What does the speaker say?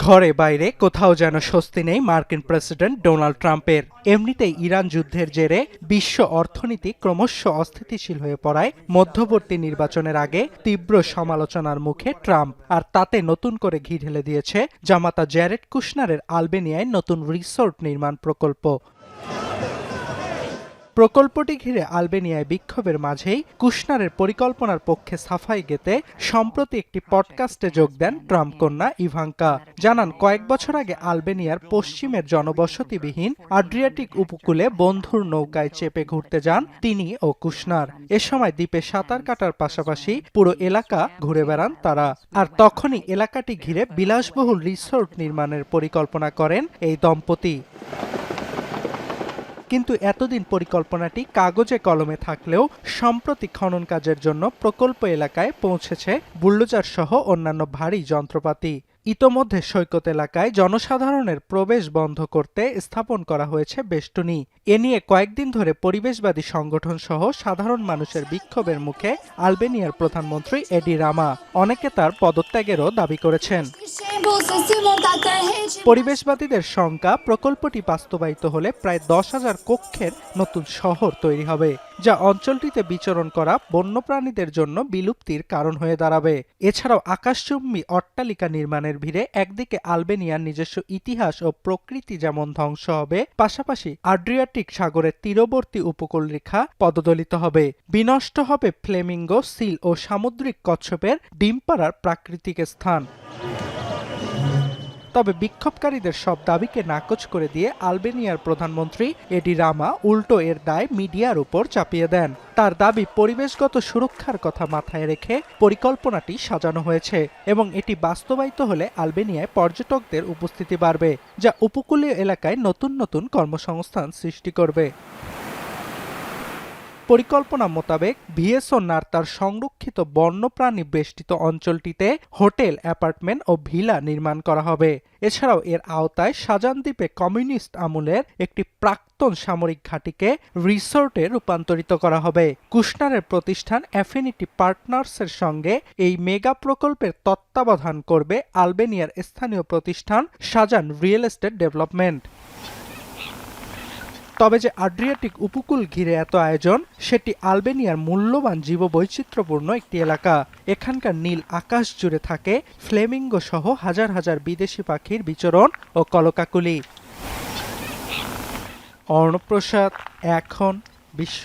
ঘরে বাইরে কোথাও যেন স্বস্তি নেই মার্কিন প্রেসিডেন্ট ডোনাল্ড ট্রাম্পের। এমনিতেই ইরান যুদ্ধের জেরে বিশ্ব অর্থনীতি ক্রমশ অস্থিতিশীল হয়ে পড়ায় মধ্যবর্তী নির্বাচনের আগে তীব্র সমালোচনার মুখে ট্রাম্প, আর তাতে নতুন করে ঘি ঢেলে দিয়েছে জামাতা জ্যারেড কুশনারের আলবেনিয়ায় নতুন রিসোর্ট নির্মাণ প্রকল্প। প্রকল্পটি ঘিরে আলবেনিয়ায় বিক্ষোভের মাঝেই কুশনারের পরিকল্পনার পক্ষে সাফাই গেতে সম্প্রতি একটি পডকাস্টে যোগ দেন ট্রাম্প কন্যা ইভাঙ্কা। জানান, কয়েক বছর আগে আলবেনিয়ার পশ্চিমের জনবসতিবিহীন আড্রিয়াটিক উপকূলে বন্ধুর নৌকায় চেপে ঘুরতে যান তিনি ও কুশনার। এ সময় দ্বীপে সাঁতার কাটার পাশাপাশি পুরো এলাকা ঘুরে বেড়ান তারা। আর তখনই এলাকাটি ঘিরে বিলাসবহুল রিসোর্ট নির্মাণের পরিকল্পনা করেন এই দম্পতি। কিন্তু এতদিন পরিকল্পনাটি কাগজে কলমে থাকলেও সম্প্রতি খনন কাজের জন্য প্রকল্প এলাকায় পৌঁছেছে বুলডোজার সহ অন্যান্য ভারী যন্ত্রপাতি। ইতোমধ্যে সৈকত এলাকায় জনসাধারণের প্রবেশ বন্ধ করতে স্থাপন করা হয়েছে বেষ্টনী। এ নিয়ে কয়েকদিন ধরে পরিবেশবাদী সংগঠন সহ সাধারণ মানুষের বিক্ষোভের মুখে আলবেনিয়ার প্রধানমন্ত্রী এডি রামা। অনেকে তার পদত্যাগেরও দাবি করেছেন। পরিবেশবাদীদের শঙ্কা, প্রকল্পটি বাস্তবায়িত হলে প্রায় 10,000 কক্ষের নতুন শহর তৈরি হবে, যা অঞ্চলটিতে বিচরণ করা বন্যপ্রাণীদের জন্য বিলুপ্তির কারণ হয়ে দাঁড়াবে। এছাড়াও আকাশচুম্বী অট্টালিকা নির্মাণের ভিড়ে একদিকে আলবেনিয়ার নিজস্ব ইতিহাস ও প্রকৃতি যেমন ধ্বংস হবে, পাশাপাশি আড্রিয়াটিক সাগরের তীরবর্তী উপকূলরেখা পদদলিত হবে। বিনষ্ট হবে ফ্লেমিঙ্গো, সিল ও সামুদ্রিক কচ্ছপের ডিম পাড়ার প্রাকৃতিক স্থান। তবে বিক্ষোভকারীদের সব দাবিকে নাকচ করে দিয়ে আলবেনিয়ার প্রধানমন্ত্রী এডি রামা উল্টো এর দায় মিডিয়ার উপর চাপিয়ে দেন। তার দাবি, পরিবেশগত সুরক্ষার কথা মাথায় রেখে পরিকল্পনাটি সাজানো হয়েছে এবং এটি বাস্তবায়িত হলে আলবেনিয়ায় পর্যটকদের উপস্থিতি বাড়বে, যা উপকূলীয় এলাকায় নতুন নতুন কর্মসংস্থান সৃষ্টি করবে। পরিকল্পনা মোতাবেক ভিএসও নার্তার সংরক্ষিত বন্যপ্রাণী বেষ্টিত অঞ্চলটিতে হোটেল, অ্যাপার্টমেন্ট ও ভিলা নির্মাণ করা হবে। এছাড়াও এর আওতায় শাজান দ্বীপে কমিউনিস্ট আমলের একটি প্রাক্তন সামরিক ঘাঁটিকে রিসোর্টে রূপান্তরিত করা হবে। কুশনারের প্রতিষ্ঠান অ্যাফিনিটি পার্টনার্সের সঙ্গে এই মেগা প্রকল্পের তত্ত্বাবধান করবে আলবেনিয়ার স্থানীয় প্রতিষ্ঠান শাজান রিয়েল এস্টেট ডেভেলপমেন্ট। তবে যে আড্রিয়াটিক উপকূল ঘিরে এত আয়োজন, সেটি আলবেনিয়ার মূল্যবান জীববৈচিত্র্যপূর্ণ একটি এলাকা। এখানকার নীল আকাশ জুড়ে থাকে ফ্লেমিঙ্গো সহ হাজার হাজার বিদেশি পাখির বিচরণ ও কলকাকলি। অর্ণব প্রসাদ, এখন বিশ্ব।